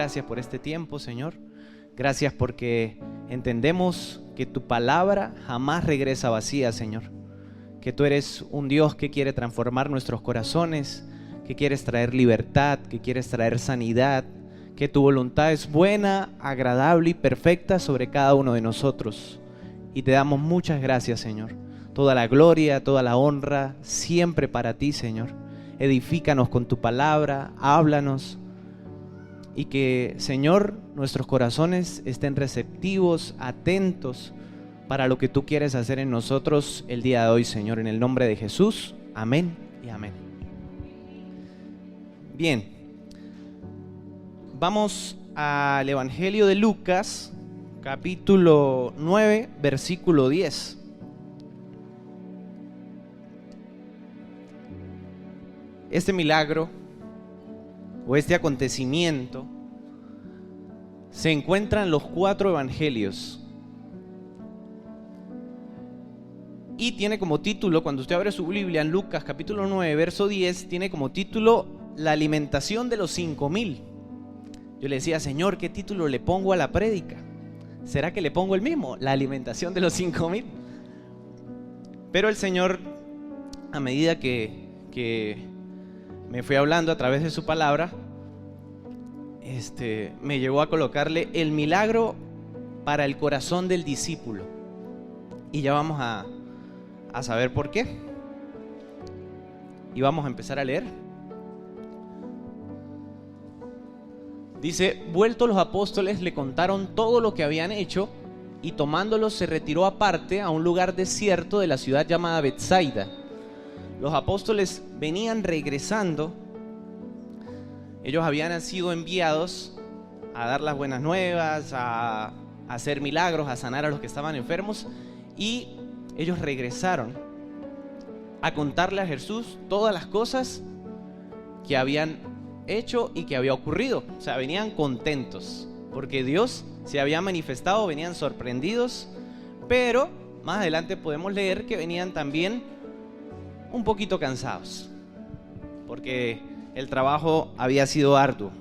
gracias por este tiempo, Señor. Gracias porque entendemos que tu palabra jamás regresa vacía, Señor. Que tú eres un Dios que quiere transformar nuestros corazones, que quieres traer libertad, que quieres traer sanidad, que tu voluntad es buena, agradable y perfecta sobre cada uno de nosotros. Y te damos muchas gracias, Señor. Toda la gloria, toda la honra, siempre para ti, Señor. Edifícanos con tu palabra, háblanos. Y que, Señor, nuestros corazones estén receptivos, atentos para lo que tú quieres hacer en nosotros el día de hoy, Señor. En el nombre de Jesús, amén y amén. Bien, vamos al Evangelio de Lucas, capítulo 9, versículo 10. Este milagro o este acontecimiento se encuentra en los 4 evangelios y tiene como título, cuando usted abre su Biblia en Lucas capítulo 9 verso 10, tiene como título la alimentación de los 5,000. Yo le decía, Señor, ¿qué título le pongo a la prédica? ¿Será que le pongo el mismo? La alimentación de los 5,000. Pero el Señor, a medida que me fue hablando a través de su palabra, me llevó a colocarle el milagro para el corazón del discípulo. Y ya vamos a saber por qué. Y vamos a empezar a leer. Dice, vueltos los apóstoles le contaron todo lo que habían hecho, y tomándolos se retiró aparte a un lugar desierto de la ciudad llamada Betsaida. Los apóstoles venían regresando. Ellos habían sido enviados a dar las buenas nuevas, a hacer milagros, a sanar a los que estaban enfermos, y ellos regresaron a contarle a Jesús todas las cosas que habían hecho y que había ocurrido. O sea, venían contentos porque Dios se había manifestado, venían sorprendidos, pero más adelante podemos leer que venían también un poquito cansados porque el trabajo había sido arduo.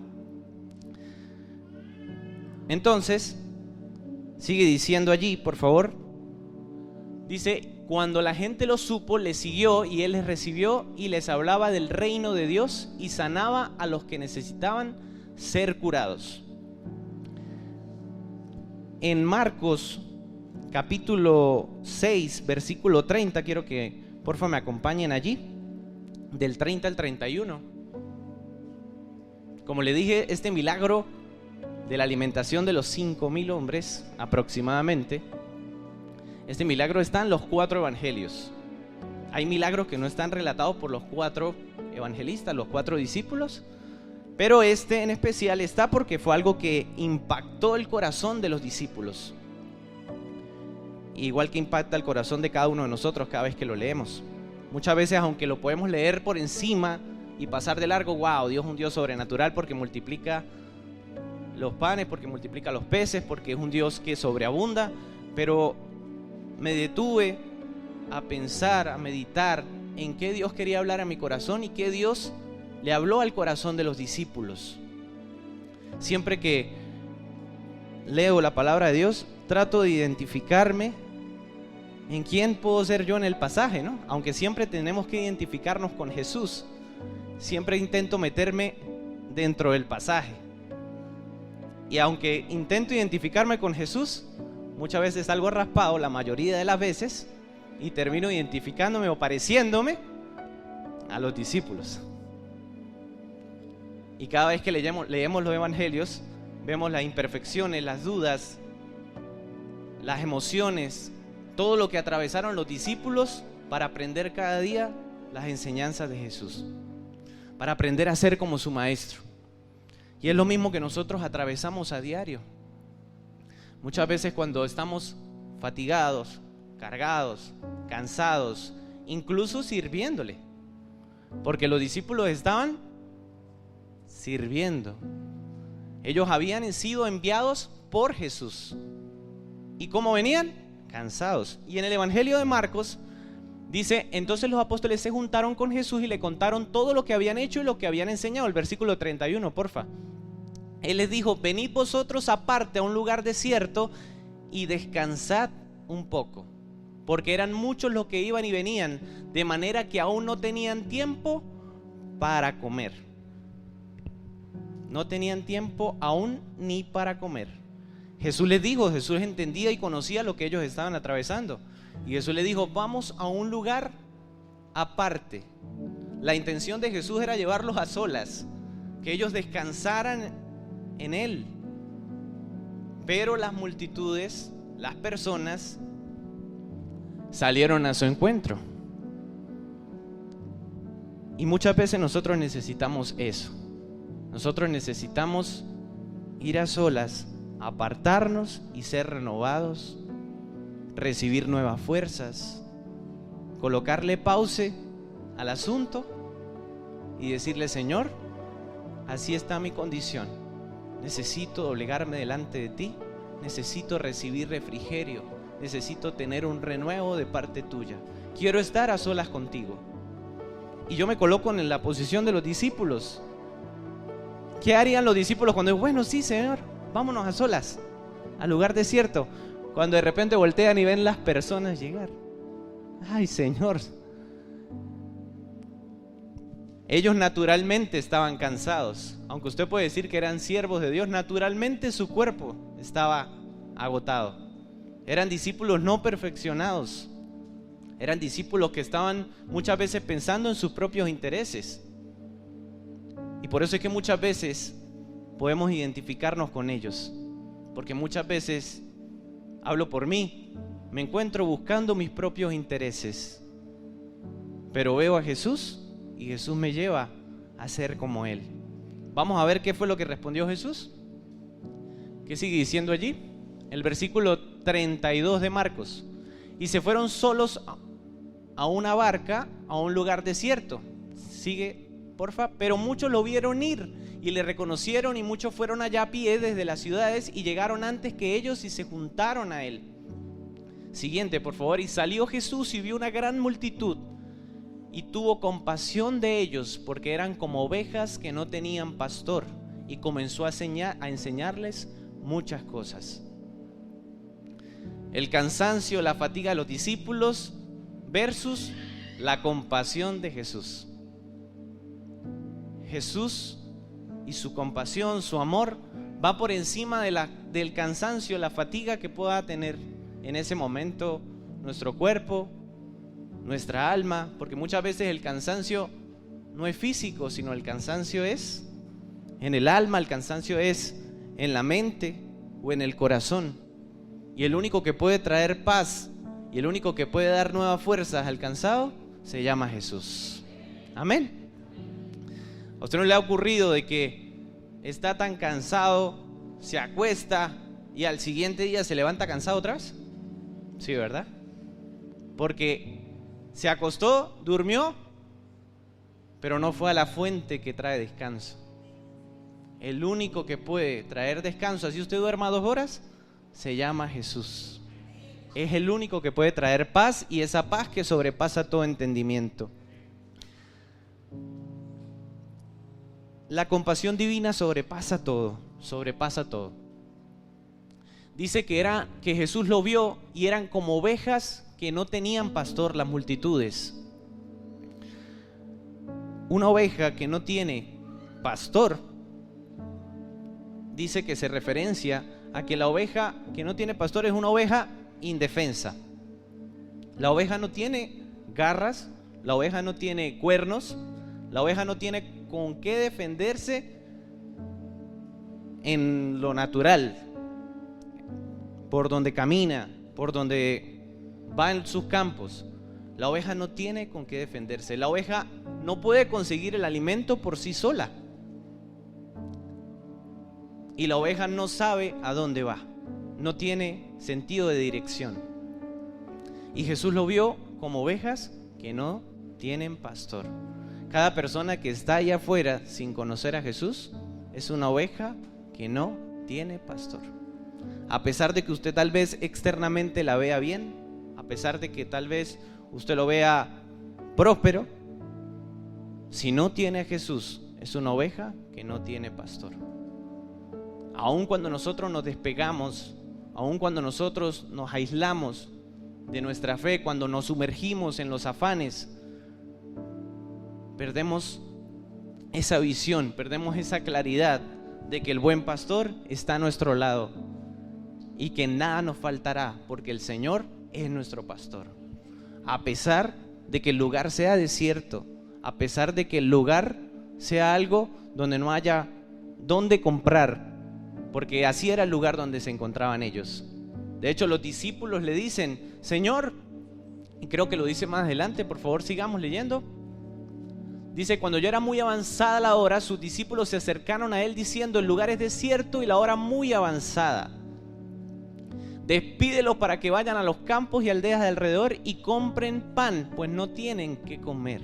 Entonces, sigue diciendo allí, por favor. Dice, cuando la gente lo supo, le siguió y él les recibió y les hablaba del reino de Dios y sanaba a los que necesitaban ser curados. En Marcos capítulo 6, versículo 30, quiero que por favor me acompañen allí, del 30 al 31. Como le dije, este milagro de la alimentación de los 5,000 hombres aproximadamente, este milagro está en los 4 evangelios. Hay milagros que no están relatados por los 4 evangelistas, los 4 discípulos, pero este en especial está porque fue algo que impactó el corazón de los discípulos, igual que impacta el corazón de cada uno de nosotros cada vez que lo leemos. Muchas veces, aunque lo podemos leer por encima y pasar de largo, wow, Dios es un Dios sobrenatural porque multiplica los panes, porque multiplica los peces, porque es un Dios que sobreabunda, pero me detuve a pensar, a meditar en qué Dios quería hablar a mi corazón y qué Dios le habló al corazón de los discípulos. Siempre que leo la palabra de Dios, trato de identificarme en quién puedo ser yo en el pasaje, ¿no? Aunque siempre tenemos que identificarnos con Jesús, siempre intento meterme dentro del pasaje. Y aunque intento identificarme con Jesús, muchas veces salgo raspado, la mayoría de las veces, y termino identificándome o pareciéndome a los discípulos. Y cada vez que leemos los evangelios, vemos las imperfecciones, las dudas, las emociones, todo lo que atravesaron los discípulos para aprender cada día las enseñanzas de Jesús, para aprender a ser como su maestro. Y es lo mismo que nosotros atravesamos a diario. Muchas veces cuando estamos fatigados, cargados, cansados, incluso sirviéndole, porque los discípulos estaban sirviendo. Ellos habían sido enviados por Jesús. ¿Y cómo venían? Cansados. Y en el Evangelio de Marcos dice, entonces los apóstoles se juntaron con Jesús y le contaron todo lo que habían hecho y lo que habían enseñado. El versículo 31, porfa. Él les dijo: venid vosotros aparte a un lugar desierto y descansad un poco, porque eran muchos los que iban y venían, de manera que aún no tenían tiempo para comer. No tenían tiempo aún ni para comer. Jesús les dijo, Jesús entendía y conocía lo que ellos estaban atravesando. Y Jesús les dijo: vamos a un lugar aparte. La intención de Jesús era llevarlos a solas, que ellos descansaran en Él. Pero las multitudes, las personas, salieron a su encuentro. Y muchas veces nosotros necesitamos eso. Nosotros necesitamos ir a solas, apartarnos y ser renovados, recibir nuevas fuerzas, colocarle pausa al asunto y decirle: Señor, así está mi condición. Necesito doblegarme delante de ti, necesito recibir refrigerio, necesito tener un renuevo de parte tuya. Quiero estar a solas contigo. Y yo me coloco en la posición de los discípulos. ¿Qué harían los discípulos cuando, bueno, sí, Señor, vámonos a solas, al lugar desierto? Cuando de repente voltean y ven las personas llegar. Ay, Señor. Ellos naturalmente estaban cansados. Aunque usted puede decir que eran siervos de Dios, naturalmente su cuerpo estaba agotado. Eran discípulos no perfeccionados. Eran discípulos que estaban muchas veces pensando en sus propios intereses. Y por eso es que muchas veces podemos identificarnos con ellos. Porque muchas veces, hablo por mí, me encuentro buscando mis propios intereses. Pero veo a Jesús y Jesús me lleva a ser como Él. Vamos a ver qué fue lo que respondió Jesús. ¿Qué sigue diciendo allí? El versículo 32 de Marcos. Y se fueron solos a una barca, a un lugar desierto. Sigue, porfa. Pero muchos lo vieron ir y le reconocieron, y muchos fueron allá a pie desde las ciudades y llegaron antes que ellos y se juntaron a Él. Siguiente, por favor. Y salió Jesús y vio una gran multitud y tuvo compasión de ellos, porque eran como ovejas que no tenían pastor, y comenzó a enseñarles muchas cosas. El cansancio, la fatiga de los discípulos versus la compasión de Jesús. Jesús y su compasión, su amor, va por encima del cansancio, la fatiga que pueda tener en ese momento nuestro cuerpo, nuestra alma, porque muchas veces el cansancio no es físico, sino el cansancio es en el alma, el cansancio es en la mente o en el corazón. Y el único que puede traer paz y el único que puede dar nuevas fuerzas al cansado se llama Jesús. Amén. ¿A usted no le ha ocurrido de que está tan cansado, se acuesta y al siguiente día se levanta cansado otra vez? Sí, ¿verdad? Porque se acostó, durmió, pero no fue a la fuente que trae descanso. El único que puede traer descanso, así usted duerma 2 horas, se llama Jesús. Es el único que puede traer paz, y esa paz que sobrepasa todo entendimiento. La compasión divina sobrepasa todo, sobrepasa todo. Dice que Jesús lo vio y eran como ovejas que no tenían pastor, las multitudes. Una oveja que no tiene pastor, dice que se referencia a que la oveja que no tiene pastor es una oveja indefensa. La oveja no tiene garras, la oveja no tiene cuernos, la oveja no tiene con qué defenderse en lo natural, por donde camina, por donde va en sus campos. La oveja no tiene con qué defenderse. La oveja no puede conseguir el alimento por sí sola. Y la oveja no sabe a dónde va. No tiene sentido de dirección. Y Jesús lo vio como ovejas que no tienen pastor. Cada persona que está allá afuera sin conocer a Jesús es una oveja que no tiene pastor. A pesar de que usted tal vez externamente la vea bien, a pesar de que tal vez usted lo vea próspero, si no tiene a Jesús, es una oveja que no tiene pastor. Aun cuando nosotros nos despegamos, aun cuando nosotros nos aislamos de nuestra fe, cuando nos sumergimos en los afanes, perdemos esa visión, perdemos esa claridad de que el buen pastor está a nuestro lado y que nada nos faltará, porque el Señor es nuestro pastor. A pesar de que el lugar sea desierto, a pesar de que el lugar sea algo donde no haya dónde comprar, porque así era el lugar donde se encontraban ellos. De hecho, los discípulos le dicen: Señor, y creo que lo dice más adelante, por favor sigamos leyendo. Dice: cuando ya era muy avanzada la hora, sus discípulos se acercaron a él diciendo: el lugar es desierto y la hora muy avanzada. Despídelos para que vayan a los campos y aldeas de alrededor y compren pan, pues no tienen qué comer.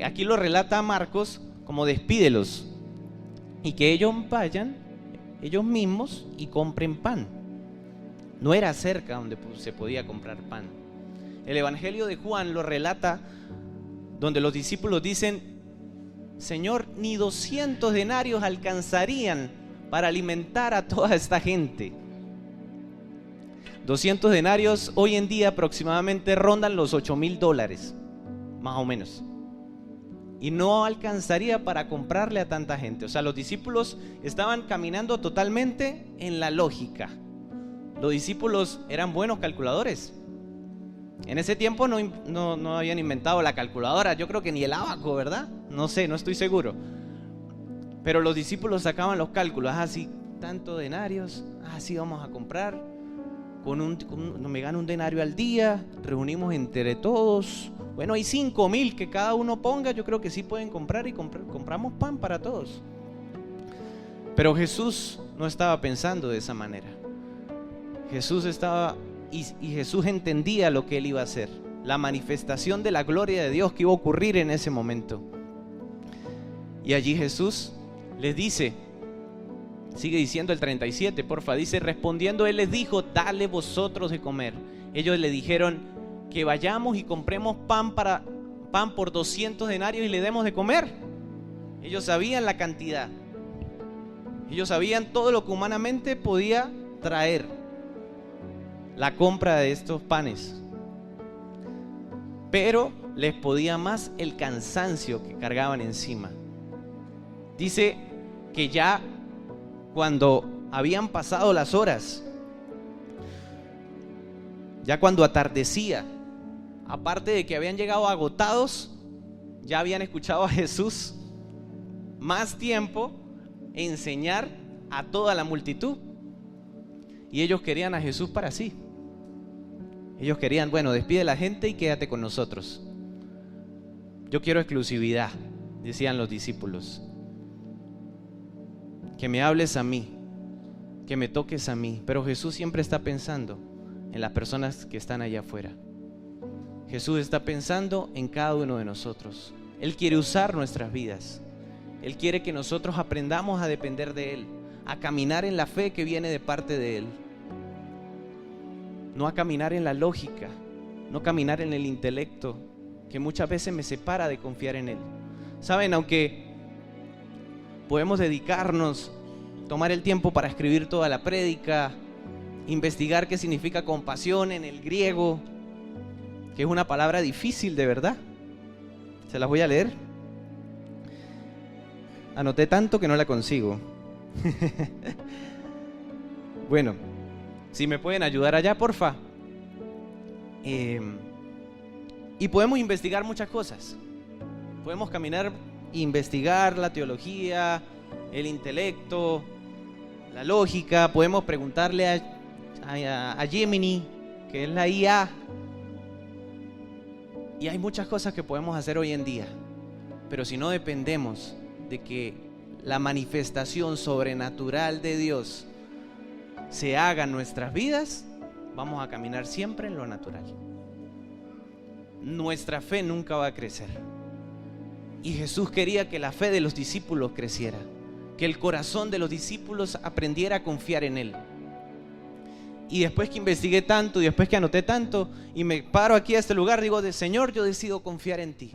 Aquí lo relata Marcos como despídelos, y que ellos vayan ellos mismos y compren pan. No era cerca donde se podía comprar pan. El Evangelio de Juan lo relata donde los discípulos dicen: Señor, ni 200 denarios alcanzarían para alimentar a toda esta gente. 200 denarios hoy en día aproximadamente rondan los $8,000, más o menos. Y no alcanzaría para comprarle a tanta gente. O sea, los discípulos estaban caminando totalmente en la lógica. Los discípulos eran buenos calculadores. En ese tiempo no habían inventado la calculadora, yo creo que ni el ábaco, ¿verdad? No sé, no estoy seguro. Pero los discípulos sacaban los cálculos: así tantos denarios, así vamos a comprar, me gano un denario al día, reunimos entre todos, bueno, hay 5,000 que cada uno ponga, yo creo que sí pueden comprar, y compramos pan para todos. Pero Jesús no estaba pensando de esa manera. Jesús estaba y Jesús entendía lo que él iba a hacer, la manifestación de la gloria de Dios que iba a ocurrir en ese momento. Y allí Jesús les dice, sigue diciendo el 37, porfa, dice: respondiendo él les dijo: dale vosotros de comer. Ellos le dijeron: que vayamos y compremos pan por 200 denarios y le demos de comer. Ellos sabían la cantidad, ellos sabían todo lo que humanamente podía traer la compra de estos panes, pero les podía más el cansancio que cargaban encima. Dice que ya cuando habían pasado las horas, ya cuando atardecía, aparte de que habían llegado agotados, ya habían escuchado a Jesús más tiempo enseñar a toda la multitud, y ellos querían a Jesús para sí. Ellos querían: bueno, despide a la gente y quédate con nosotros. Yo quiero exclusividad, decían los discípulos. Que me hables a mí, que me toques a mí. Pero Jesús siempre está pensando en las personas que están allá afuera. Jesús está pensando en cada uno de nosotros. Él quiere usar nuestras vidas. Él quiere que nosotros aprendamos a depender de Él, a caminar en la fe que viene de parte de Él. No a caminar en la lógica, no caminar en el intelecto, que muchas veces me separa de confiar en Él. Saben, aunque podemos dedicarnos, tomar el tiempo para escribir toda la prédica, investigar qué significa compasión en el griego, que es una palabra difícil de verdad. Se las voy a leer. Anoté tanto que no la consigo. Bueno, si me pueden ayudar allá, porfa. Y podemos investigar muchas cosas. Podemos caminar e investigar la teología, el intelecto, la lógica. Podemos preguntarle a Gemini, que es la IA. Y hay muchas cosas que podemos hacer hoy en día. Pero si no dependemos de que la manifestación sobrenatural de Dios se haga en nuestras vidas, vamos a caminar siempre en lo natural. Nuestra fe nunca va a crecer. Y Jesús quería que la fe de los discípulos creciera, que el corazón de los discípulos aprendiera a confiar en Él. Y después que investigué tanto, y después que anoté tanto, y me paro aquí a este lugar, digo: Señor, yo decido confiar en ti.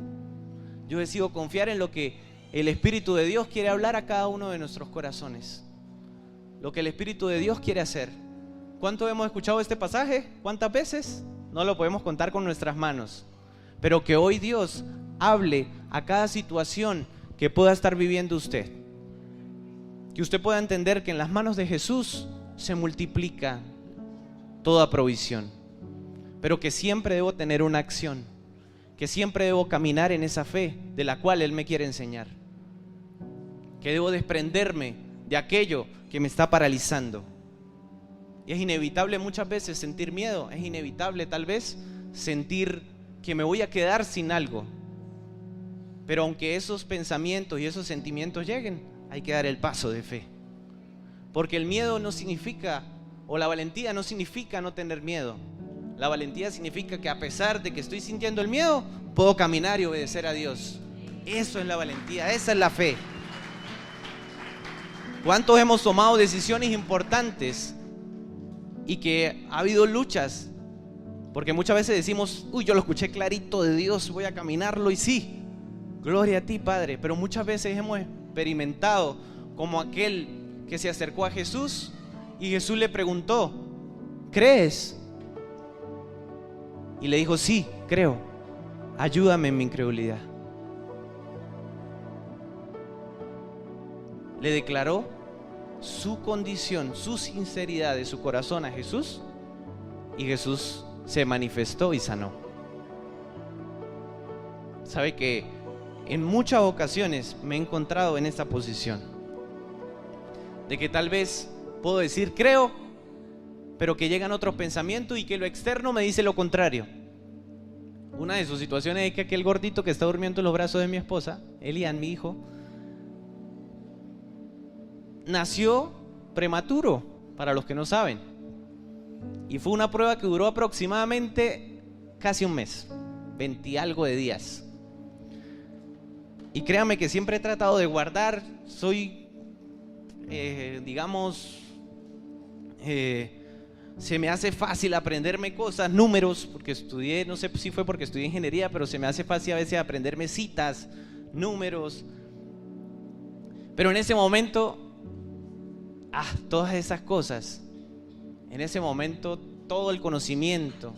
Yo decido confiar en lo que el Espíritu de Dios quiere hablar a cada uno de nuestros corazones. Lo que el Espíritu de Dios quiere hacer. ¿Cuánto hemos escuchado este pasaje? ¿Cuántas veces? No lo podemos contar con nuestras manos. Pero que hoy Dios hable a cada situación que pueda estar viviendo usted. Que usted pueda entender que en las manos de Jesús se multiplica toda provisión. Pero que siempre debo tener una acción. Que siempre debo caminar en esa fe de la cual Él me quiere enseñar. Que debo desprenderme de aquello que me está paralizando. Y es inevitable muchas veces sentir miedo. Es inevitable tal vez sentir que me voy a quedar sin algo. Pero aunque esos pensamientos y esos sentimientos lleguen, hay que dar el paso de fe. Porque el miedo no significa, o la valentía no significa no tener miedo. La valentía significa que a pesar de que estoy sintiendo el miedo, puedo caminar y obedecer a Dios. Eso es la valentía, esa es la fe. ¿Cuántos hemos tomado decisiones importantes y que ha habido luchas? Porque muchas veces decimos, uy, yo lo escuché clarito de Dios, voy a caminarlo, y sí, gloria a ti, Padre. Pero muchas veces hemos experimentado como aquel que se acercó a Jesús y Jesús le preguntó, ¿crees? Y le dijo, sí, creo, ayúdame en mi incredulidad. Le declaró su condición, su sinceridad de su corazón a Jesús, y Jesús se manifestó y sanó. Sabe que en muchas ocasiones me he encontrado en esta posición de que tal vez puedo decir creo, pero que llegan otros pensamientos y que lo externo me dice lo contrario. Una de sus situaciones es que aquel gordito que está durmiendo en los brazos de mi esposa, Elian, mi hijo, nació prematuro, para los que no saben, y fue una prueba que duró aproximadamente casi un mes, 20 y algo de días. Y créanme que siempre he tratado de guardar, soy, se me hace fácil aprenderme cosas, números, porque estudié, no sé si fue porque estudié ingeniería, pero se me hace fácil a veces aprenderme citas, números. Pero en ese momento, todas esas cosas, en ese momento todo el conocimiento,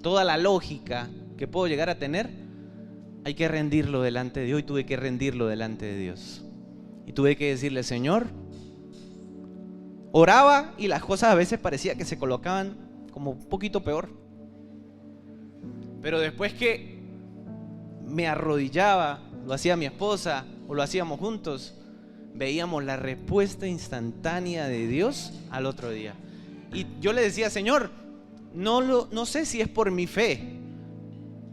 toda la lógica que puedo llegar a tener, hay que rendirlo delante de Dios. Y tuve que rendirlo delante de Dios. Y tuve que decirle, Señor, oraba y las cosas a veces parecía que se colocaban como un poquito peor. Pero después que me arrodillaba, lo hacía mi esposa o lo hacíamos juntos, veíamos la respuesta instantánea de Dios al otro día. Y yo le decía, Señor, no sé si es por mi fe,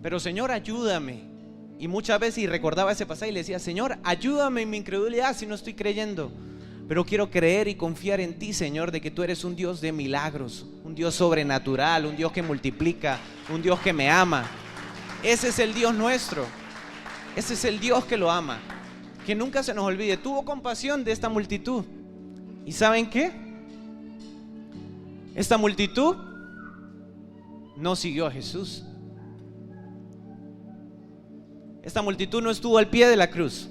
pero Señor, ayúdame. Y muchas veces, y recordaba ese pasaje y le decía, Señor, ayúdame en mi incredulidad si no estoy creyendo. Pero quiero creer y confiar en ti, Señor, de que tú eres un Dios de milagros, un Dios sobrenatural, un Dios que multiplica, un Dios que me ama. Ese es el Dios nuestro. Ese es el Dios que lo ama. Que nunca se nos olvide, tuvo compasión de esta multitud. ¿Y saben qué? Esta multitud no siguió a Jesús. Esta multitud no estuvo al pie de la cruz.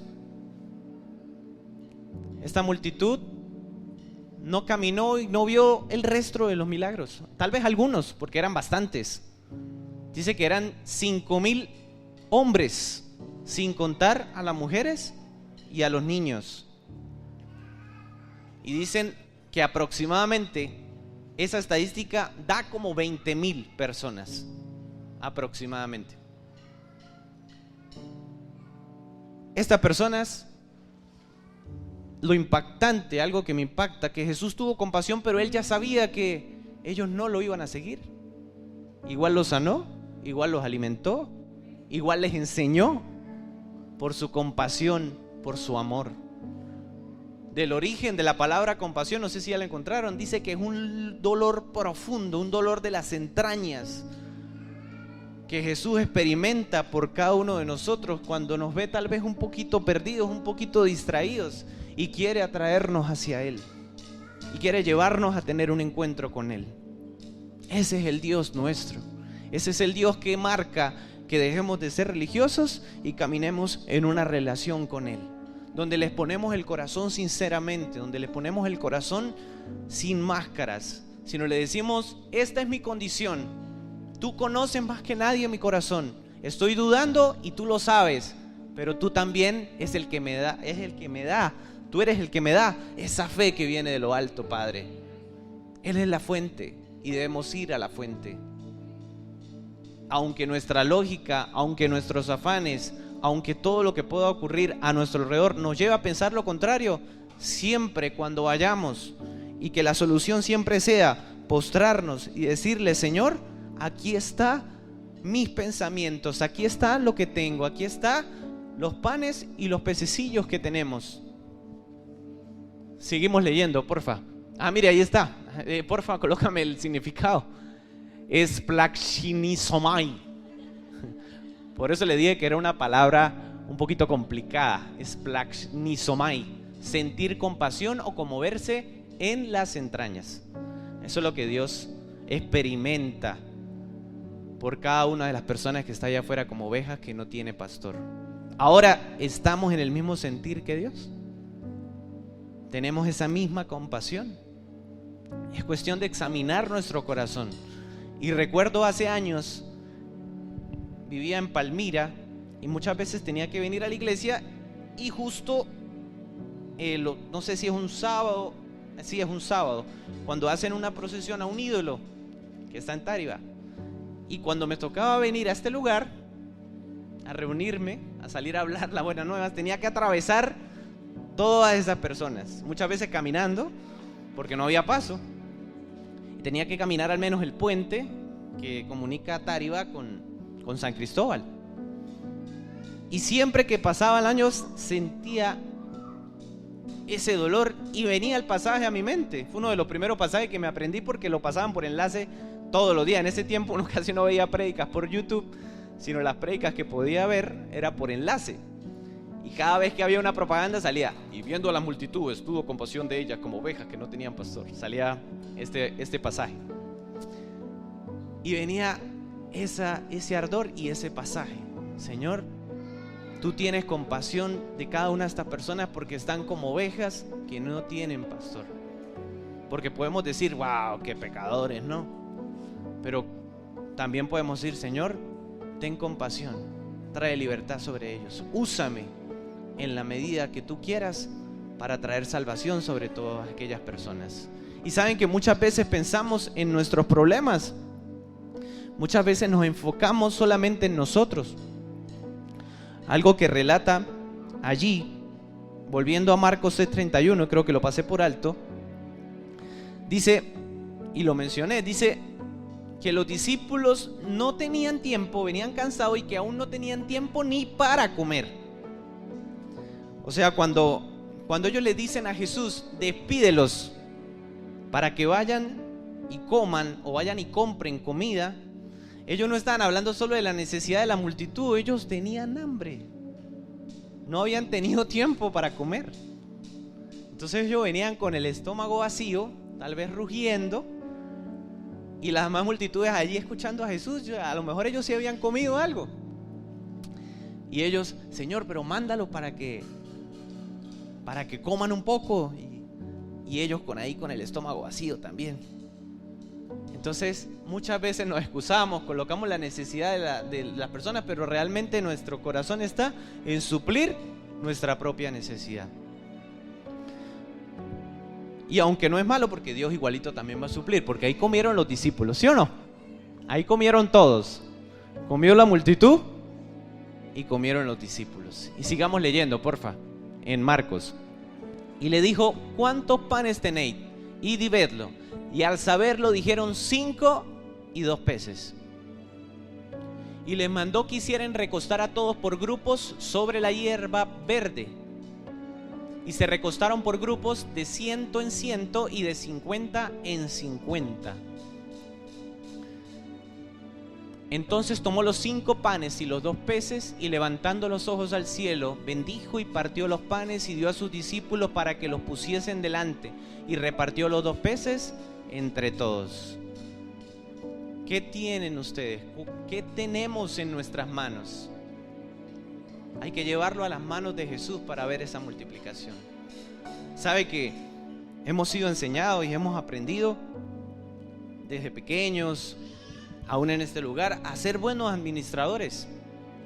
Esta multitud no caminó y no vio el resto de los milagros. Tal vez algunos, porque eran bastantes. Dice que eran 5,000 hombres, sin contar a las mujeres y a los niños. Y dicen que aproximadamente esa estadística da como 20,000 personas, aproximadamente. Estas personas, lo impactante, algo que me impacta, que Jesús tuvo compasión, pero Él ya sabía que ellos no lo iban a seguir. Igual los sanó, igual los alimentó, igual les enseñó por su compasión, por su amor. Del origen de la palabra compasión, no sé si ya la encontraron, dice que es un dolor profundo, un dolor de las entrañas que Jesús experimenta por cada uno de nosotros cuando nos ve tal vez un poquito perdidos, un poquito distraídos, y quiere atraernos hacia Él y quiere llevarnos a tener un encuentro con Él. Ese es el Dios nuestro. Ese es el Dios que marca que dejemos de ser religiosos y caminemos en una relación con Él. donde les ponemos el corazón sinceramente, donde les ponemos el corazón sin máscaras, sino le decimos: esta es mi condición, tú conoces más que nadie mi corazón, estoy dudando y tú lo sabes, pero tú también es el que me da, tú eres el que me da esa fe que viene de lo alto, Padre. Él es la fuente y debemos ir a la fuente. Aunque nuestra lógica, aunque nuestros afanes, aunque todo lo que pueda ocurrir a nuestro alrededor nos lleve a pensar lo contrario, siempre cuando vayamos, y que la solución siempre sea postrarnos y decirle: Señor, aquí está mis pensamientos, aquí está lo que tengo, aquí está los panes y los pececillos que tenemos. Seguimos leyendo, porfa. Mire, ahí está. Porfa, colócame el significado. Es splanchnizomai. Por eso le dije que era una palabra un poquito complicada. Splanchnizomai. Sentir compasión o conmoverse en las entrañas. Eso es lo que Dios experimenta por cada una de las personas que está allá afuera como ovejas que no tiene pastor. Ahora, ¿estamos en el mismo sentir que Dios? ¿Tenemos esa misma compasión? Es cuestión de examinar nuestro corazón. Y recuerdo hace años, vivía en Palmira y muchas veces tenía que venir a la iglesia y justo, no sé si es un sábado, sí es un sábado, cuando hacen una procesión a un ídolo que está en Táriba. Y cuando me tocaba venir a este lugar, a reunirme, a salir a hablar la buena nueva, tenía que atravesar todas esas personas, muchas veces caminando, porque no había paso. Tenía que caminar al menos el puente que comunica Táriba con San Cristóbal. Y siempre que pasaba el año sentía ese dolor y venía el pasaje a mi mente. Fue uno de los primeros pasajes que me aprendí porque lo pasaban por enlace todos los días. En ese tiempo uno casi no veía prédicas por YouTube, sino las prédicas que podía ver era por enlace. Y cada vez que había una propaganda salía: y viendo a las multitudes tuvo compasión de ellas como ovejas que no tenían pastor. Salía este pasaje y venía ese ardor y ese pasaje: Señor, tú tienes compasión de cada una de estas personas porque están como ovejas que no tienen pastor. Porque podemos decir: wow, qué pecadores, ¿no? Pero también podemos decir: Señor, ten compasión, trae libertad sobre ellos, úsame en la medida que tú quieras para traer salvación sobre todas aquellas personas. Y saben que muchas veces pensamos en nuestros problemas, muchas veces nos enfocamos solamente en nosotros. Algo que relata allí, volviendo a Marcos 6:31, creo que lo pasé por alto, dice, y lo mencioné, dice que los discípulos no tenían tiempo, venían cansados y que aún no tenían tiempo ni para comer. O sea, cuando ellos le dicen a Jesús: despídelos para que vayan y coman o vayan y compren comida, ellos no estaban hablando solo de la necesidad de la multitud, ellos tenían hambre, no habían tenido tiempo para comer. Entonces ellos venían con el estómago vacío, tal vez rugiendo, y las demás multitudes allí escuchando a Jesús. A lo mejor ellos sí habían comido algo. Y ellos: Señor, pero mándalo para que coman un poco. Y ellos con el estómago vacío también. Entonces muchas veces nos excusamos, colocamos la necesidad de las personas, pero realmente nuestro corazón está en suplir nuestra propia necesidad. Y aunque no es malo, porque Dios igualito también va a suplir, porque ahí comieron los discípulos, ¿sí o no? Ahí comieron todos. Comió la multitud y comieron los discípulos. Y sigamos leyendo, porfa, en Marcos. Y le dijo: ¿cuántos panes tenéis? Id y vedlo. Y al saberlo dijeron: 5 y 2 peces. Y les mandó que hicieran recostar a todos por grupos sobre la hierba verde. Y se recostaron por grupos de 100 en 100 y de 50 en 50. Entonces tomó los 5 panes y los 2 peces, y levantando los ojos al cielo, bendijo y partió los panes y dio a sus discípulos para que los pusiesen delante, y repartió los 2 peces entre todos. ¿Qué tienen ustedes? ¿Qué tenemos en nuestras manos? Hay que llevarlo a las manos de Jesús para ver esa multiplicación. Sabe que hemos sido enseñados y hemos aprendido desde pequeños, aún en este lugar, a ser buenos administradores.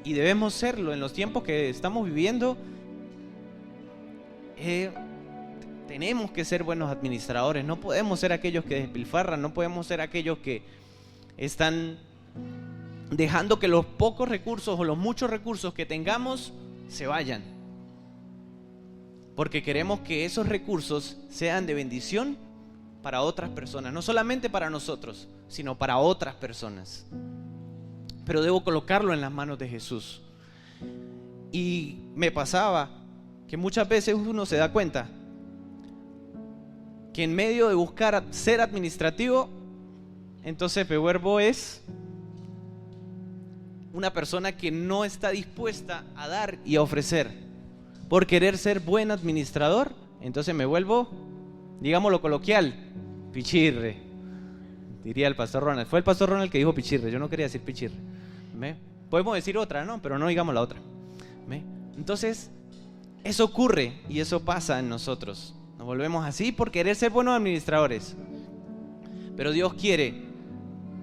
Y debemos serlo en los tiempos que estamos viviendo. Tenemos que ser buenos administradores. No podemos ser aquellos que despilfarran, no podemos ser aquellos que están dejando que los pocos recursos o los muchos recursos que tengamos se vayan, porque queremos que esos recursos sean de bendición para otras personas, no solamente para nosotros, sino para otras personas. Pero debo colocarlo en las manos de Jesús. Y me pasaba que muchas veces uno se da cuenta que en medio de buscar ser administrativo, entonces me vuelvo es una persona que no está dispuesta a dar y a ofrecer. Por querer ser buen administrador, entonces me vuelvo, digámoslo coloquial, pichirre. Diría el pastor Ronald. Fue el pastor Ronald que dijo pichirre, yo no quería decir pichirre. ¿Ve? Podemos decir otra, ¿no? Pero no digamos la otra. ¿Ve? Entonces, eso ocurre y eso pasa en nosotros. Nos volvemos así por querer ser buenos administradores. Pero Dios quiere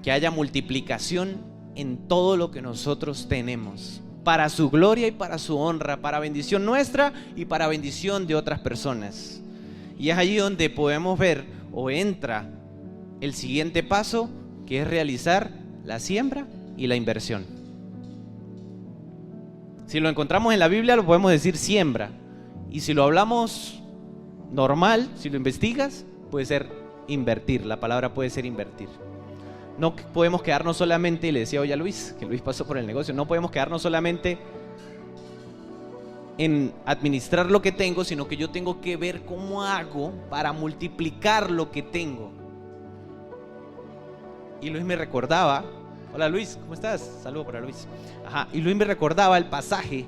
que haya multiplicación en todo lo que nosotros tenemos, para su gloria y para su honra, para bendición nuestra y para bendición de otras personas. Y es allí donde podemos ver o entra el siguiente paso, que es realizar la siembra y la inversión. Si lo encontramos en la Biblia, lo podemos decir siembra, y si lo hablamos normal, si lo investigas, puede ser invertir. La palabra puede ser invertir. No podemos quedarnos solamente, y le decía hoy a Luis, que Luis pasó por el negocio, no podemos quedarnos solamente en administrar lo que tengo, sino que yo tengo que ver cómo hago para multiplicar lo que tengo. Y Luis me recordaba, hola Luis, ¿cómo estás? Saludo para Luis. Y Luis me recordaba el pasaje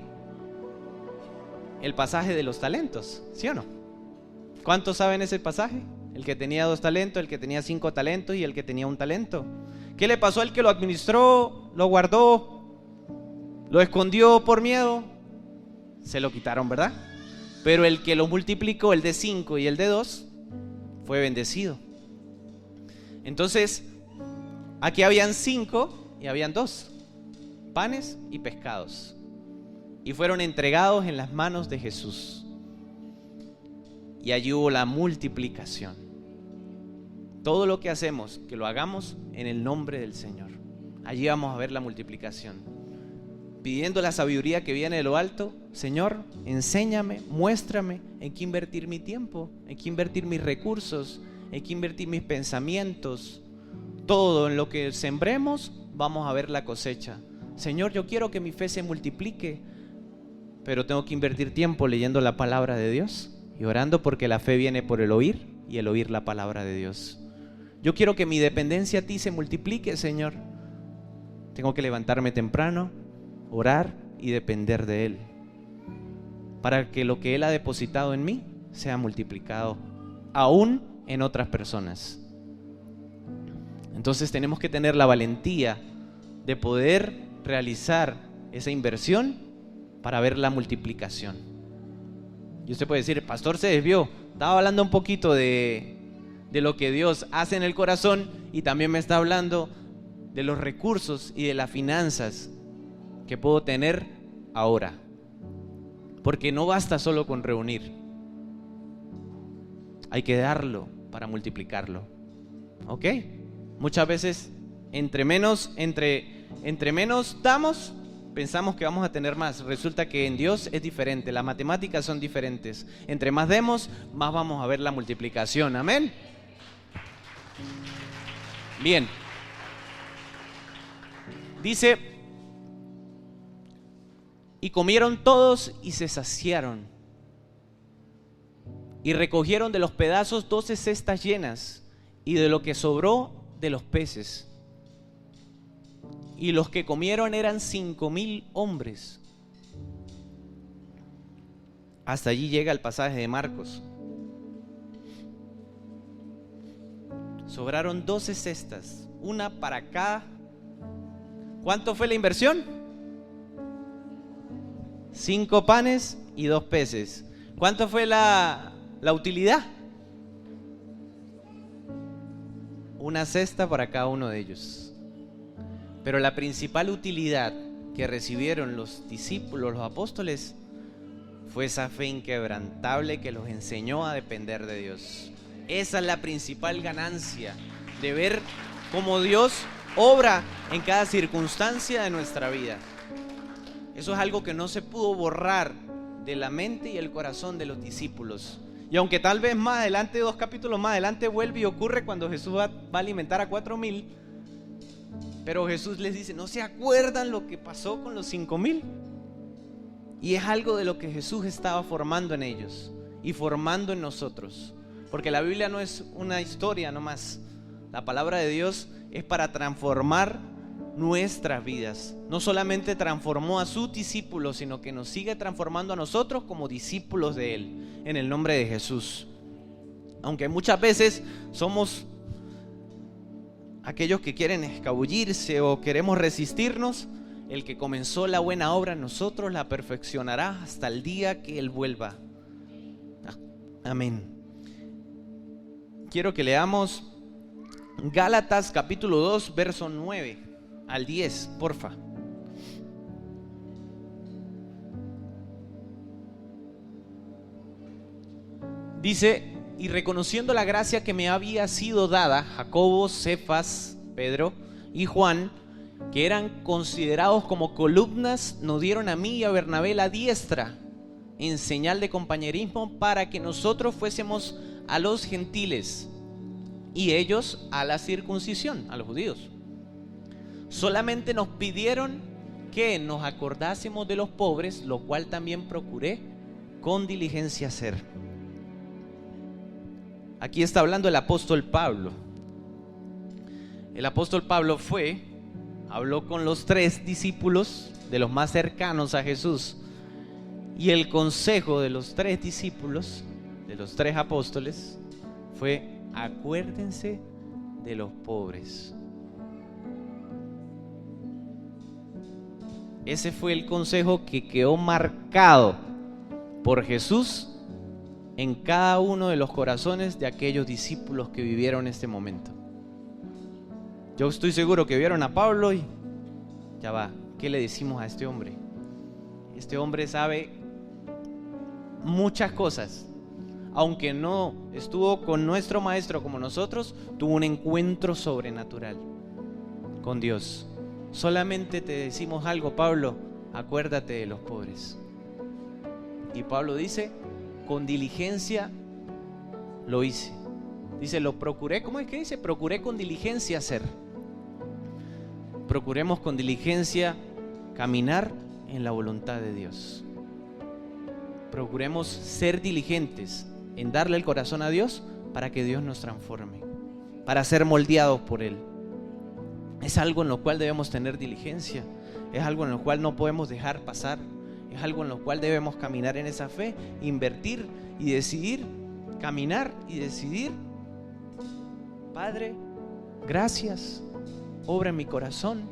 de los talentos, ¿sí o no? ¿Cuántos saben ese pasaje? El que tenía 2 talentos, el que tenía 5 talentos y el que tenía 1 talento. ¿Qué le pasó al que lo administró, lo guardó, lo escondió por miedo? Se lo quitaron, ¿verdad? Pero el que lo multiplicó, el de 5 y el de 2, fue bendecido. Entonces, aquí habían 5 y habían 2, panes y pescados. Y fueron entregados en las manos de Jesús. Y allí hubo la multiplicación. Todo lo que hacemos, que lo hagamos en el nombre del Señor. Allí vamos a ver la multiplicación. Pidiendo la sabiduría que viene de lo alto. Señor, enséñame, muéstrame en qué invertir mi tiempo, en qué invertir mis recursos, en qué invertir mis pensamientos. Todo en lo que sembremos, vamos a ver la cosecha. Señor, yo quiero que mi fe se multiplique, pero tengo que invertir tiempo leyendo la palabra de Dios y orando, porque la fe viene por el oír y el oír la palabra de Dios. Yo quiero que mi dependencia a ti se multiplique, Señor. Tengo que levantarme temprano, orar y depender de Él, para que lo que Él ha depositado en mí sea multiplicado aún en otras personas. Entonces tenemos que tener la valentía de poder realizar esa inversión para ver la multiplicación. Y usted puede decir, el pastor se desvió, estaba hablando un poquito de lo que Dios hace en el corazón, y también me está hablando de los recursos y de las finanzas que puedo tener ahora. Porque no basta solo con reunir, hay que darlo para multiplicarlo. ¿Ok? Muchas veces entre menos damos, pensamos que vamos a tener más. Resulta que en Dios es diferente, las matemáticas son diferentes. Entre más demos, más vamos a ver la multiplicación. Amén. Bien. Dice, y comieron todos y se saciaron, y recogieron de los pedazos 12 cestas llenas, y de lo que sobró de los peces. Y los que comieron eran 5,000 hombres. Hasta allí llega el pasaje de Marcos. Sobraron 12 cestas, una para cada. ¿Cuánto fue la inversión? 5 panes y 2 peces. ¿Cuánto fue la utilidad? Una cesta para cada uno de ellos. Pero la principal utilidad que recibieron los discípulos, los apóstoles, fue esa fe inquebrantable que los enseñó a depender de Dios. Esa es la principal ganancia, de ver cómo Dios obra en cada circunstancia de nuestra vida. Eso es algo que no se pudo borrar de la mente y el corazón de los discípulos. Y aunque tal vez más adelante, 2 capítulos más adelante, vuelve y ocurre cuando Jesús va a alimentar a 4,000, pero Jesús les dice, ¿no se acuerdan lo que pasó con los 5,000? Y es algo de lo que Jesús estaba formando en ellos y formando en nosotros. Porque la Biblia no es una historia nomás. La palabra de Dios es para transformar nuestras vidas. No solamente transformó a sus discípulos, sino que nos sigue transformando a nosotros como discípulos de Él, en el nombre de Jesús. Aunque muchas veces somos aquellos que quieren escabullirse o queremos resistirnos, el que comenzó la buena obra en nosotros la perfeccionará hasta el día que Él vuelva. Amén. Quiero que leamos Gálatas capítulo 2, verso 9 al 10, porfa. Dice: y reconociendo la gracia que me había sido dada, Jacobo, Cefas, Pedro y Juan, que eran considerados como columnas, nos dieron a mí y a Bernabé la diestra en señal de compañerismo, para que nosotros fuésemos a los gentiles y ellos a la circuncisión, a los judíos. Solamente nos pidieron que nos acordásemos de los pobres, lo cual también procuré con diligencia hacer. Aquí está hablando el apóstol Pablo. El apóstol Pablo habló con los 3 discípulos de los más cercanos a Jesús, y el consejo de los 3 discípulos, de los 3 apóstoles, fue: acuérdense de los pobres. Ese fue el consejo que quedó marcado por Jesús en cada uno de los corazones de aquellos discípulos que vivieron este momento. Yo estoy seguro que vieron a Pablo y ya va, ¿qué le decimos a este hombre? Este hombre sabe muchas cosas. Aunque no estuvo con nuestro maestro como nosotros, tuvo un encuentro sobrenatural con Dios. Solamente te decimos algo, Pablo: acuérdate de los pobres. Y Pablo dice: con diligencia lo hice. Dice, lo procuré. ¿Cómo es que dice? Procuré con diligencia hacer. Procuremos con diligencia caminar en la voluntad de Dios. Procuremos ser diligentes en darle el corazón a Dios para que Dios nos transforme, para ser moldeados por Él. Es algo en lo cual debemos tener diligencia, es algo en lo cual no podemos dejar pasar, es algo en lo cual debemos caminar en esa fe, invertir y decidir, caminar y decidir: Padre, gracias, obra en mi corazón,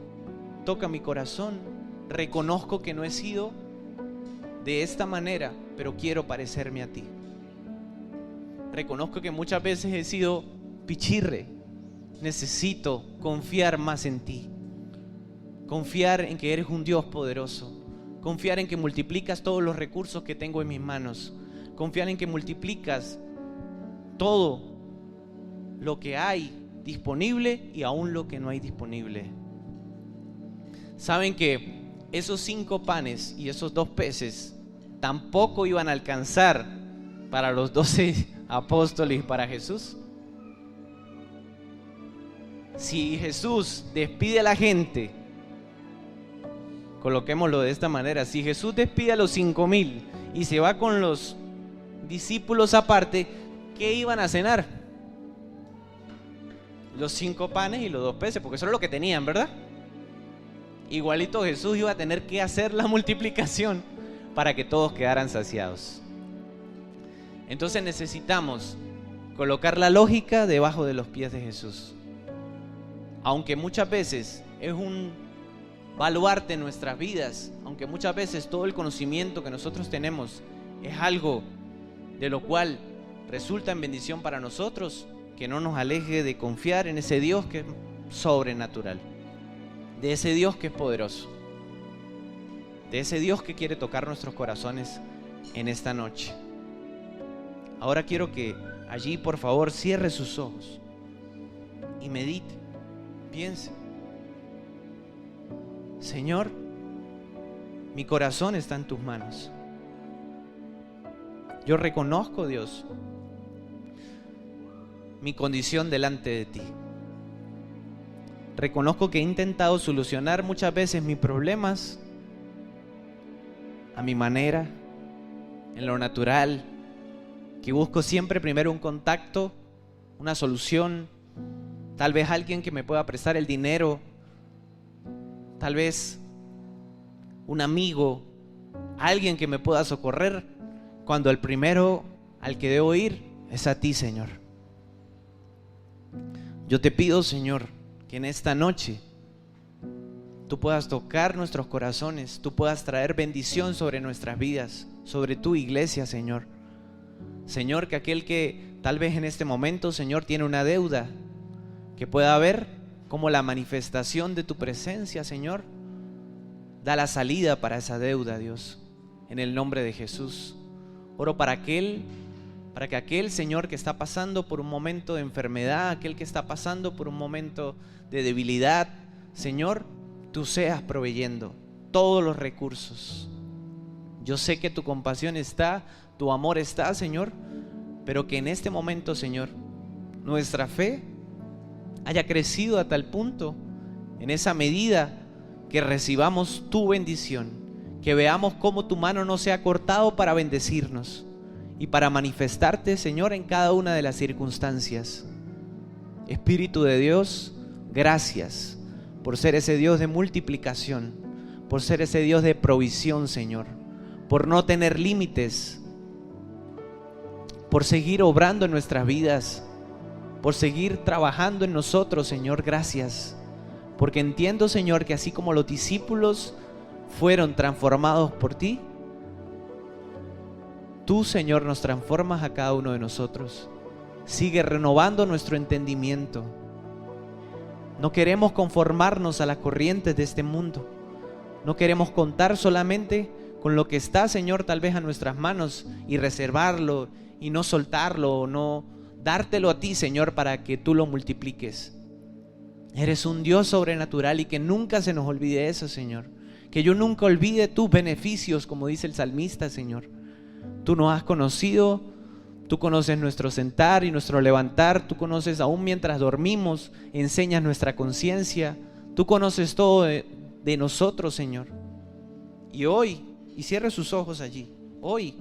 toca mi corazón, reconozco que no he sido de esta manera, pero quiero parecerme a ti. Reconozco que muchas veces he sido pichirre, necesito confiar más en ti, confiar en que eres un Dios poderoso, confiar en que multiplicas todos los recursos que tengo en mis manos, confiar en que multiplicas todo lo que hay disponible y aún lo que no hay disponible. Saben que esos 5 panes y esos 2 peces tampoco iban a alcanzar para los 12 apóstoles y para Jesús. Si Jesús despide a la gente, coloquémoslo de esta manera: si Jesús despide a los 5,000 y se va con los discípulos aparte, ¿qué iban a cenar? Los 5 panes y los 2 peces, porque eso era lo que tenían, ¿verdad? Igualito Jesús iba a tener que hacer la multiplicación para que todos quedaran saciados. Entonces necesitamos colocar la lógica debajo de los pies de Jesús. Aunque muchas veces es un baluarte en nuestras vidas, aunque muchas veces todo el conocimiento que nosotros tenemos es algo de lo cual resulta en bendición para nosotros, que no nos aleje de confiar en ese Dios que es sobrenatural, de ese Dios que es poderoso, de ese Dios que quiere tocar nuestros corazones en esta noche. Ahora quiero que allí, por favor, cierre sus ojos y medite, piense: Señor, mi corazón está en tus manos. Yo reconozco, Dios, mi condición delante de ti. Reconozco que he intentado solucionar muchas veces mis problemas a mi manera, en lo natural, que busco siempre primero un contacto, una solución, tal vez alguien que me pueda prestar el dinero, tal vez un amigo, alguien que me pueda socorrer, cuando el primero al que debo ir es a ti, Señor. Yo te pido, Señor, que en esta noche tú puedas tocar nuestros corazones, tú puedas traer bendición sobre nuestras vidas, sobre tu iglesia, Señor. Señor, que aquel que tal vez en este momento, Señor, tiene una deuda, que pueda ver cómo la manifestación de tu presencia, Señor, da la salida para esa deuda, Dios, en el nombre de Jesús. Oro para que aquel, Señor, que está pasando por un momento de enfermedad, aquel que está pasando por un momento de debilidad, Señor, tú seas proveyendo todos los recursos. Yo sé que tu compasión está, tu amor está, Señor, pero que en este momento, Señor, nuestra fe haya crecido a tal punto, en esa medida, que recibamos tu bendición, que veamos cómo tu mano no se ha cortado para bendecirnos y para manifestarte, Señor, en cada una de las circunstancias. Espíritu de Dios, gracias por ser ese Dios de multiplicación, por ser ese Dios de provisión, Señor, por no tener límites, por seguir obrando en nuestras vidas, por seguir trabajando en nosotros, Señor. Gracias, porque entiendo, Señor, que así como los discípulos fueron transformados por ti, tú, Señor, nos transformas a cada uno de nosotros. Sigue renovando nuestro entendimiento. No queremos conformarnos a las corrientes de este mundo. No queremos contar solamente con lo que está, Señor, tal vez a nuestras manos, y reservarlo y no soltarlo, o no dártelo a ti, Señor, para que tú lo multipliques. Eres un Dios sobrenatural, y que nunca se nos olvide eso, Señor. Que yo nunca olvide tus beneficios, como dice el salmista, Señor. Tú nos has conocido, tú conoces nuestro sentar y nuestro levantar, tú conoces aún mientras dormimos, enseñas nuestra conciencia, tú conoces todo de nosotros, Señor. Y hoy, y cierre sus ojos allí, hoy,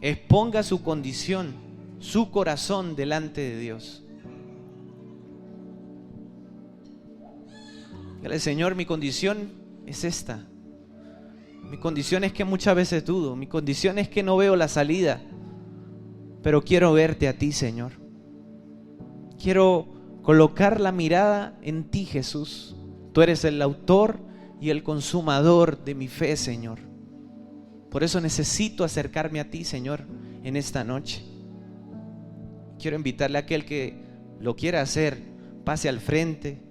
exponga su condición, su corazón delante de Dios. Dígale: Señor, mi condición es esta. Mi condición es que muchas veces dudo. Mi condición es que no veo la salida. Pero quiero verte a ti, Señor. Quiero colocar la mirada en ti, Jesús. Tú eres el autor y el consumador de mi fe, Señor. Por eso necesito acercarme a ti, Señor, en esta noche. Quiero invitarle a aquel que lo quiera hacer, pase al frente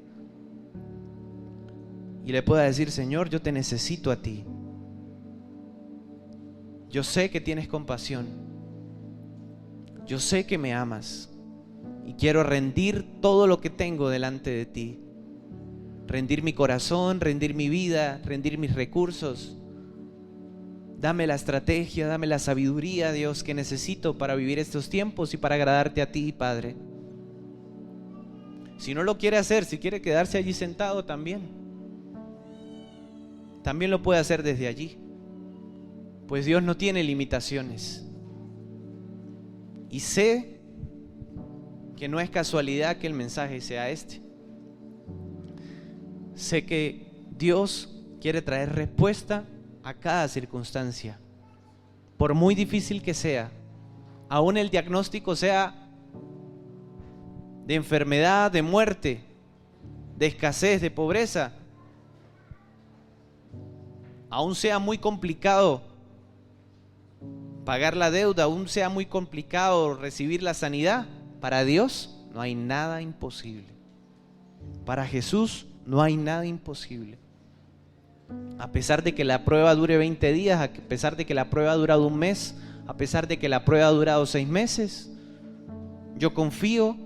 y le pueda decir: Señor, yo te necesito a ti. Yo sé que tienes compasión. Yo sé que me amas. Y quiero rendir todo lo que tengo delante de ti. Rendir mi corazón, rendir mi vida, rendir mis recursos. Dame la estrategia, dame la sabiduría, Dios, que necesito para vivir estos tiempos y para agradarte a ti, Padre. Si no lo quiere hacer, si quiere quedarse allí sentado, también lo puede hacer desde allí. Pues Dios no tiene limitaciones. Y sé que no es casualidad que el mensaje sea este. Sé que Dios quiere traer respuesta a cada circunstancia, por muy difícil que sea. Aún el diagnóstico sea de enfermedad, de muerte, de escasez, de pobreza, aún sea muy complicado pagar la deuda, aún sea muy complicado recibir la sanidad, para Dios no hay nada imposible. Para Jesús no hay nada imposible. A pesar de que la prueba dure 20 días, a pesar de que la prueba ha durado un mes, a pesar de que la prueba ha durado 6 meses, yo confío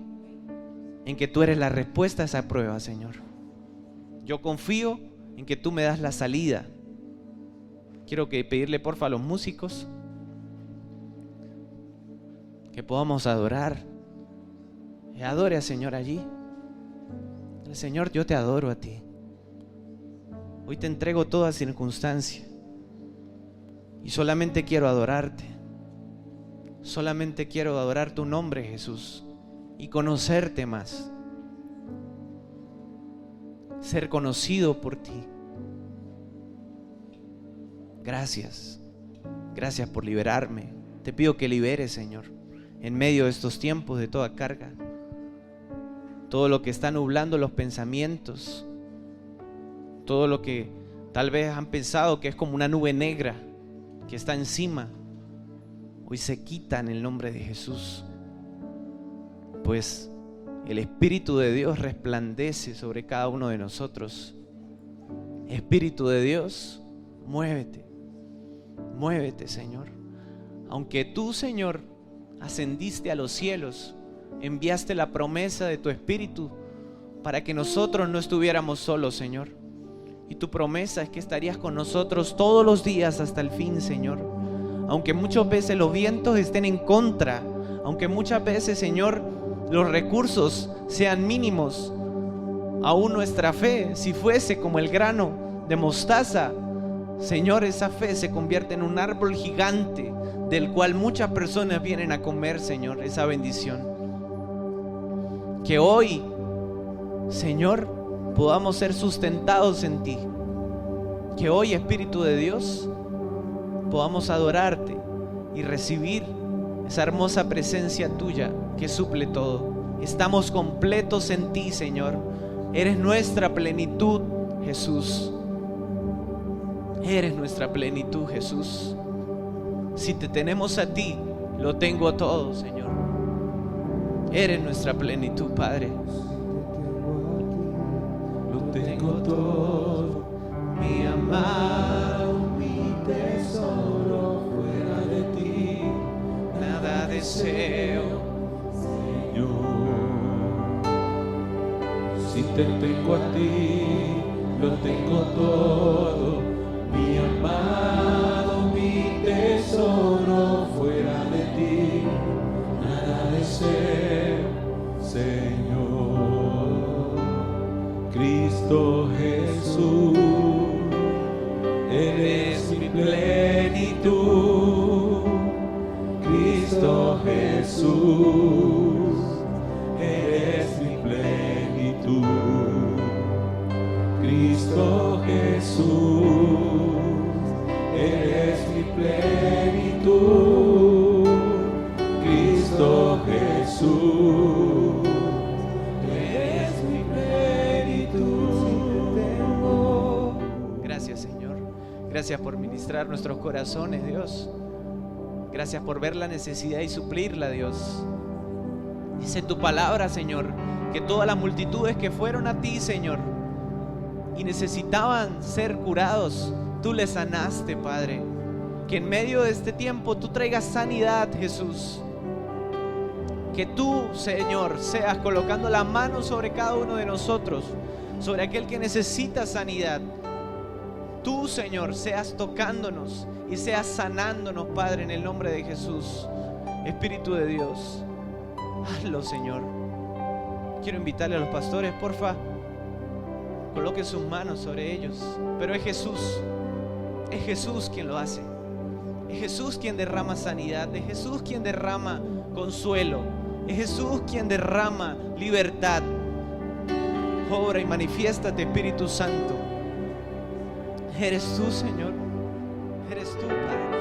en que tú eres la respuesta a esa prueba, Señor. Yo confío en que tú me das la salida. Quiero pedirle porfa a los músicos que podamos adorar. Adore al Señor allí. El Señor, yo te adoro a ti. Hoy te entrego toda circunstancia y solamente quiero adorarte. Solamente quiero adorar tu nombre, Jesús, y conocerte más. Ser conocido por ti. Gracias. Gracias por liberarme. Te pido que liberes, Señor, en medio de estos tiempos de toda carga. Todo lo que está nublando los pensamientos, todo lo que tal vez han pensado que es como una nube negra que está encima, hoy se quita en el nombre de Jesús, pues el Espíritu de Dios resplandece sobre cada uno de nosotros. Espíritu de Dios, muévete, muévete, Señor. Aunque tú, Señor, ascendiste a los cielos, enviaste la promesa de tu Espíritu para que nosotros no estuviéramos solos, Señor. Y tu promesa es que estarías con nosotros todos los días hasta el fin, Señor. Aunque muchas veces los vientos estén en contra, aunque muchas veces, Señor, los recursos sean mínimos, aún nuestra fe, si fuese como el grano de mostaza, Señor, esa fe se convierte en un árbol gigante del cual muchas personas vienen a comer, Señor, esa bendición. Que hoy, Señor, podamos ser sustentados en ti. Que hoy, Espíritu de Dios, podamos adorarte y recibir esa hermosa presencia tuya que suple todo. Estamos completos en ti, Señor. Eres nuestra plenitud, Jesús. Eres nuestra plenitud, Jesús. Si te tenemos a ti, lo tengo todo, Señor. Eres nuestra plenitud, Padre. Lo tengo todo, mi amado, mi tesoro, fuera de ti Nada deseo, Señor. Si te tengo a ti, lo tengo todo, mi amado, mi tesoro, fuera de ti nada deseo, Señor. Cristo Jesús, eres mi plenitud. Cristo Jesús, eres mi plenitud. Cristo Jesús, eres mi plenitud. Cristo Jesús, eres mi plenitud. Gracias, Señor. Gracias por ministrar nuestros corazones, Dios. Gracias por ver la necesidad y suplirla, Dios. Dice tu palabra, Señor, que todas las multitudes que fueron a ti, Señor, y necesitaban ser curados, tú les sanaste, Padre. Que en medio de este tiempo tú traigas sanidad, Jesús. Que tú, Señor, seas colocando la mano sobre cada uno de nosotros, sobre aquel que necesita sanidad. Tú, Señor, seas tocándonos y seas sanándonos, Padre, en el nombre de Jesús. Espíritu de Dios, hazlo, Señor. Quiero invitarle a los pastores, porfa, coloquen sus manos sobre ellos. Pero es Jesús quien lo hace. Es Jesús quien derrama sanidad. Es Jesús quien derrama consuelo. Es Jesús quien derrama libertad. Obra y manifiéstate, Espíritu Santo. Eres tú, Señor. Eres tú, Padre.